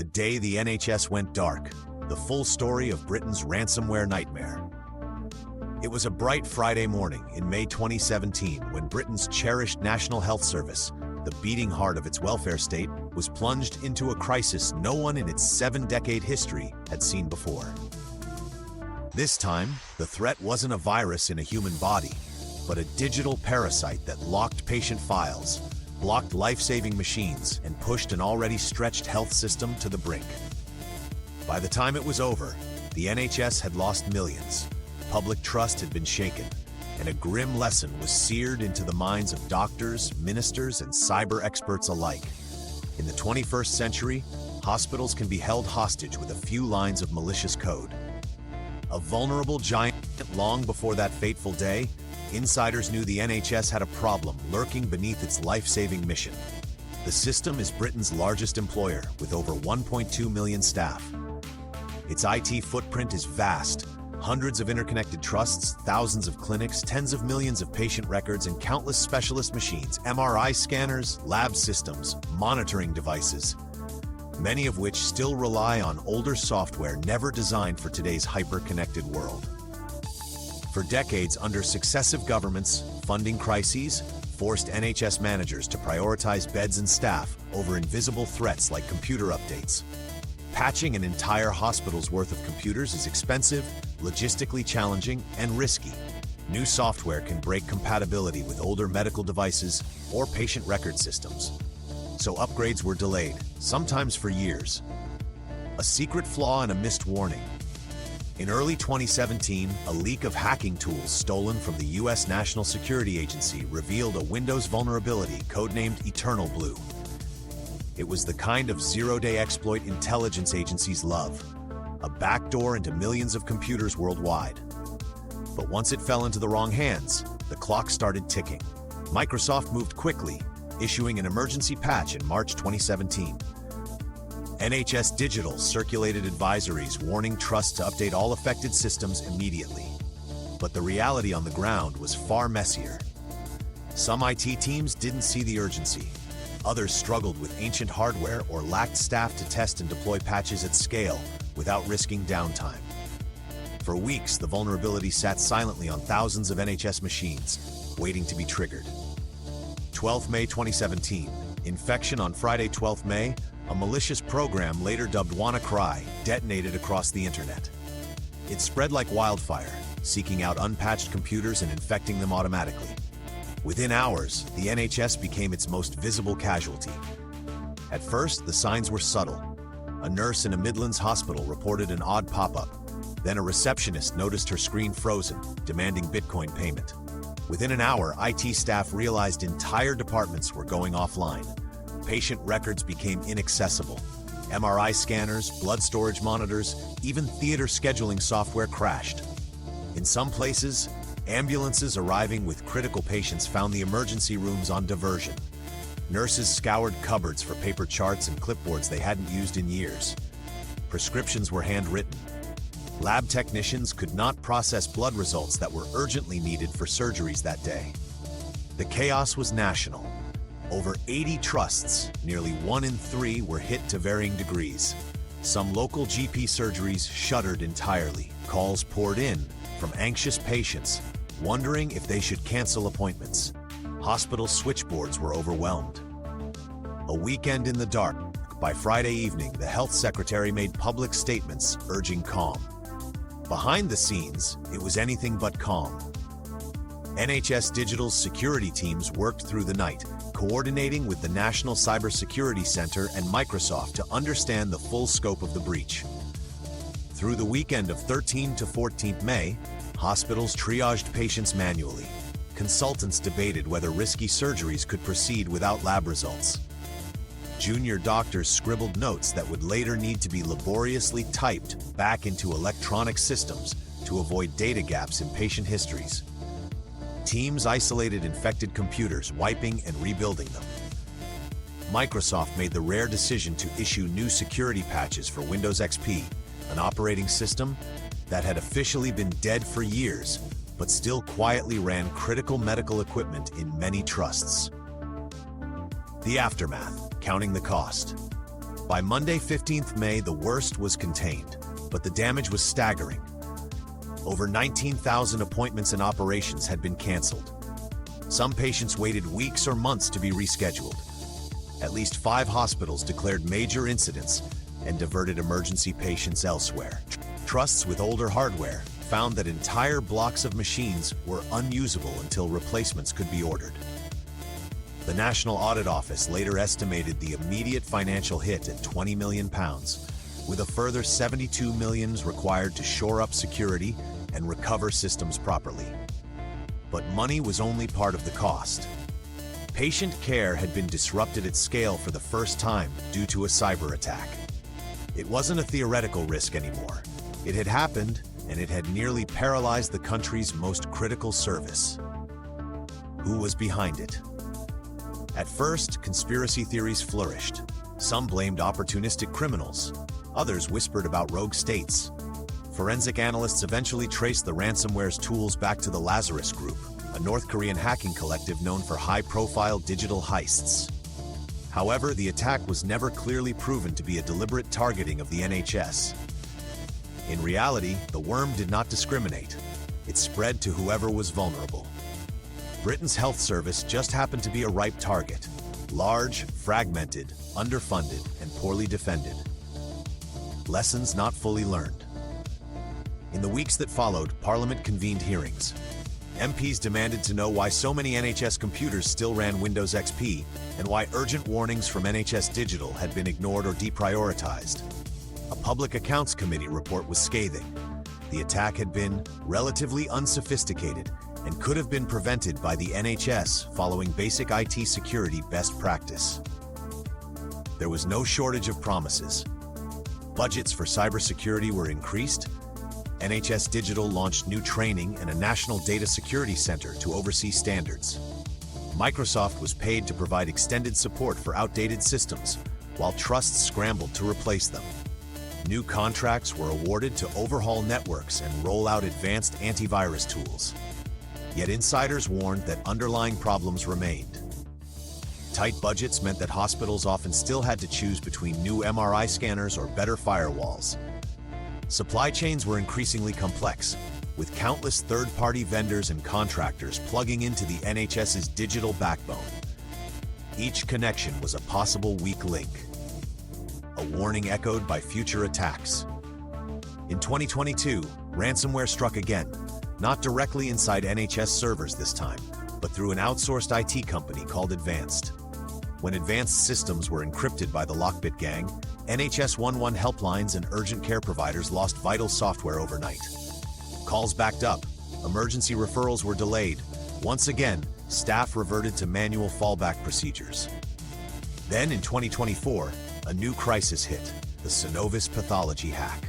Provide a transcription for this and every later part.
The day the NHS went dark, the full story of Britain's ransomware nightmare. It was a bright Friday morning in May 2017 when Britain's cherished National Health Service, the beating heart of its welfare state, was plunged into a crisis no one in its 7-decade history had seen before. This time, the threat wasn't a virus in a human body, but a digital parasite that locked patient files, blocked life-saving machines, and pushed an already stretched health system to the brink. By the time it was over, the NHS had lost millions, public trust had been shaken, and a grim lesson was seared into the minds of doctors, ministers, and cyber experts alike. In the 21st century, hospitals can be held hostage with a few lines of malicious code. A vulnerable giant long before that fateful day, insiders knew the NHS had a problem lurking beneath its life-saving mission. The system is Britain's largest employer, with over 1.2 million staff. Its IT footprint is vast. Hundreds of interconnected trusts, thousands of clinics, tens of millions of patient records, and countless specialist machines, MRI scanners, lab systems, monitoring devices, many of which still rely on older software never designed for today's hyper-connected world. For decades, under successive governments, funding crises forced NHS managers to prioritize beds and staff over invisible threats like computer updates. Patching an entire hospital's worth of computers is expensive, logistically challenging, and risky. New software can break compatibility with older medical devices or patient record systems. So upgrades were delayed, sometimes for years. A secret flaw and a missed warning. In early 2017, a leak of hacking tools stolen from the US National Security Agency revealed a Windows vulnerability codenamed Eternal Blue. It was the kind of zero-day exploit intelligence agencies love, a backdoor into millions of computers worldwide. But once it fell into the wrong hands, the clock started ticking. Microsoft moved quickly, issuing an emergency patch in March 2017. NHS Digital circulated advisories warning trusts to update all affected systems immediately. But the reality on the ground was far messier. Some IT teams didn't see the urgency. Others struggled with ancient hardware or lacked staff to test and deploy patches at scale without risking downtime. For weeks, the vulnerability sat silently on thousands of NHS machines, waiting to be triggered. 12 May 2017, infection on Friday 12 May, a malicious program later dubbed WannaCry detonated across the internet. It spread like wildfire, seeking out unpatched computers and infecting them automatically. Within hours, the NHS became its most visible casualty. At first, the signs were subtle. A nurse in a Midlands hospital reported an odd pop-up. Then a receptionist noticed her screen frozen, demanding Bitcoin payment. Within an hour, IT staff realized entire departments were going offline. Patient records became inaccessible. MRI scanners, blood storage monitors, even theater scheduling software crashed. In some places, ambulances arriving with critical patients found the emergency rooms on diversion. Nurses scoured cupboards for paper charts and clipboards they hadn't used in years. Prescriptions were handwritten. Lab technicians could not process blood results that were urgently needed for surgeries that day. The chaos was national. Over 80 trusts, nearly 1 in 3, were hit to varying degrees. Some local GP surgeries shuttered entirely. Calls poured in from anxious patients, wondering if they should cancel appointments. Hospital switchboards were overwhelmed. A weekend in the dark. By Friday evening, the health secretary made public statements urging calm. Behind the scenes, it was anything but calm. NHS Digital's security teams worked through the night, coordinating with the National Cybersecurity Center and Microsoft to understand the full scope of the breach. Through the weekend of 13 to 14 May, hospitals triaged patients manually. Consultants debated whether risky surgeries could proceed without lab results. Junior doctors scribbled notes that would later need to be laboriously typed back into electronic systems to avoid data gaps in patient histories. Teams isolated infected computers, wiping and rebuilding them. Microsoft made the rare decision to issue new security patches for Windows XP, an operating system that had officially been dead for years, but still quietly ran critical medical equipment in many trusts. The aftermath, counting the cost. By Monday, 15th May, the worst was contained, but the damage was staggering. Over 19,000 appointments and operations had been canceled. Some patients waited weeks or months to be rescheduled. At least 5 hospitals declared major incidents and diverted emergency patients elsewhere. Trusts with older hardware found that entire blocks of machines were unusable until replacements could be ordered. The National Audit Office later estimated the immediate financial hit at £20 million, with a further $72 million required to shore up security and recover systems properly. But money was only part of the cost. Patient care had been disrupted at scale for the first time due to a cyber attack. It wasn't a theoretical risk anymore. It had happened, and it had nearly paralyzed the country's most critical service. Who was behind it? At first, conspiracy theories flourished. Some blamed opportunistic criminals. Others whispered about rogue states. Forensic analysts eventually traced the ransomware's tools back to the Lazarus Group, a North Korean hacking collective known for high-profile digital heists. However, the attack was never clearly proven to be a deliberate targeting of the NHS. In reality, the worm did not discriminate. It spread to whoever was vulnerable. Britain's health service just happened to be a ripe target. Large, fragmented, underfunded, and poorly defended. Lessons not fully learned. In the weeks that followed, Parliament convened hearings. MPs demanded to know why so many NHS computers still ran Windows XP and why urgent warnings from NHS Digital had been ignored or deprioritized. A Public Accounts Committee report was scathing. The attack had been relatively unsophisticated and could have been prevented by the NHS following basic IT security best practice. There was no shortage of promises. Budgets for cybersecurity were increased. NHS Digital launched new training and a national data security center to oversee standards. Microsoft was paid to provide extended support for outdated systems, while trusts scrambled to replace them. New contracts were awarded to overhaul networks and roll out advanced antivirus tools. Yet insiders warned that underlying problems remained. Tight budgets meant that hospitals often still had to choose between new MRI scanners or better firewalls. Supply chains were increasingly complex, with countless third-party vendors and contractors plugging into the NHS's digital backbone. Each connection was a possible weak link, a warning echoed by future attacks. In 2022, ransomware struck again, not directly inside NHS servers this time, but through an outsourced IT company called Advanced. When advanced systems were encrypted by the Lockbit gang, NHS 11 helplines and urgent care providers lost vital software overnight. Calls backed up, emergency referrals were delayed. Once again, staff reverted to manual fallback procedures. Then in 2024, a new crisis hit, the Synovis pathology hack.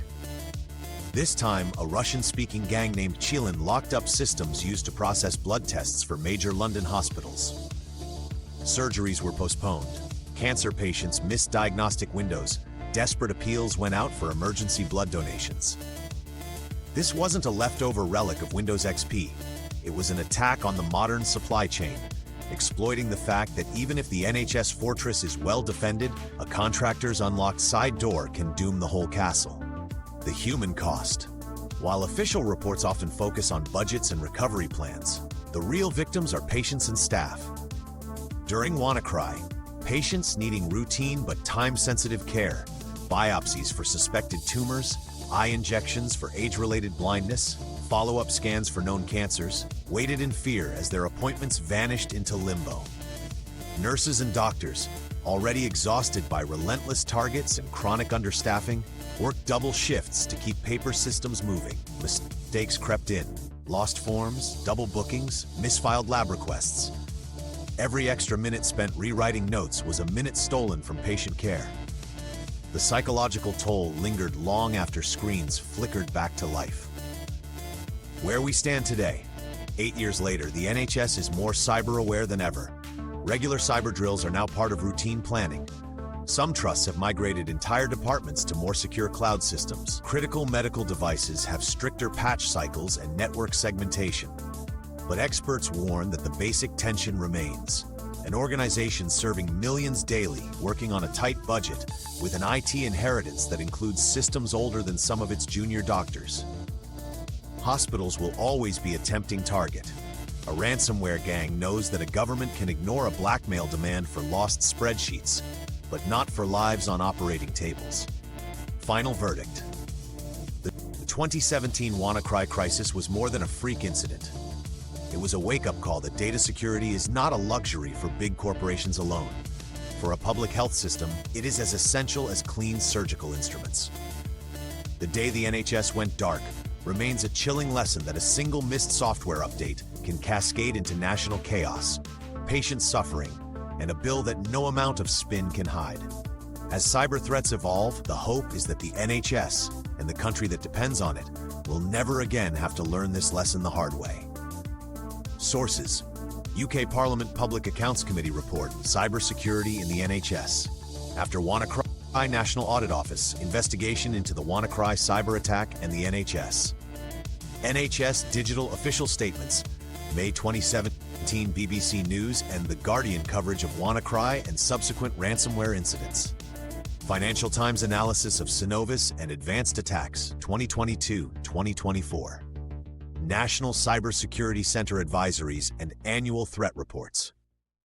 This time, a Russian-speaking gang named Chilin locked up systems used to process blood tests for major London hospitals. Surgeries were postponed. Cancer patients missed diagnostic windows. Desperate appeals went out for emergency blood donations. This wasn't a leftover relic of Windows XP. It was an attack on the modern supply chain, exploiting the fact that even if the NHS fortress is well defended, a contractor's unlocked side door can doom the whole castle. The human cost. While official reports often focus on budgets and recovery plans, the real victims are patients and staff. During WannaCry, patients needing routine but time-sensitive care, biopsies for suspected tumors, eye injections for age-related blindness, follow-up scans for known cancers, waited in fear as their appointments vanished into limbo. Nurses and doctors, already exhausted by relentless targets and chronic understaffing, worked double shifts to keep paper systems moving. Mistakes crept in. Lost forms, double bookings, misfiled lab requests. Every extra minute spent rewriting notes was a minute stolen from patient care. The psychological toll lingered long after screens flickered back to life. Where we stand today, 8 years later, the NHS is more cyber-aware than ever. Regular cyber drills are now part of routine planning. Some trusts have migrated entire departments to more secure cloud systems. Critical medical devices have stricter patch cycles and network segmentation. But experts warn that the basic tension remains. An an organization serving millions daily, working on a tight budget, with an IT inheritance that includes systems older than some of its junior doctors. Hospitals will always be a tempting target. A ransomware gang knows that a government can ignore a blackmail demand for lost spreadsheets, but not for lives on operating tables. Final verdict. The 2017 WannaCry crisis was more than a freak incident. It was a wake-up call that data security is not a luxury for big corporations alone. For a public health system, it is as essential as clean surgical instruments. The day the NHS went dark remains a chilling lesson that a single missed software update can cascade into national chaos, patient suffering, and a bill that no amount of spin can hide. As cyber threats evolve, the hope is that the NHS, and the country that depends on it, will never again have to learn this lesson the hard way. Sources: UK Parliament Public Accounts Committee report, Cybersecurity in the NHS. After WannaCry National Audit Office, investigation into the WannaCry cyber attack and the NHS. NHS Digital Official Statements, May 2017 BBC News and The Guardian coverage of WannaCry and subsequent ransomware incidents. Financial Times analysis of Synovis and advanced attacks, 2022-2024. National Cybersecurity Center advisories and annual threat reports.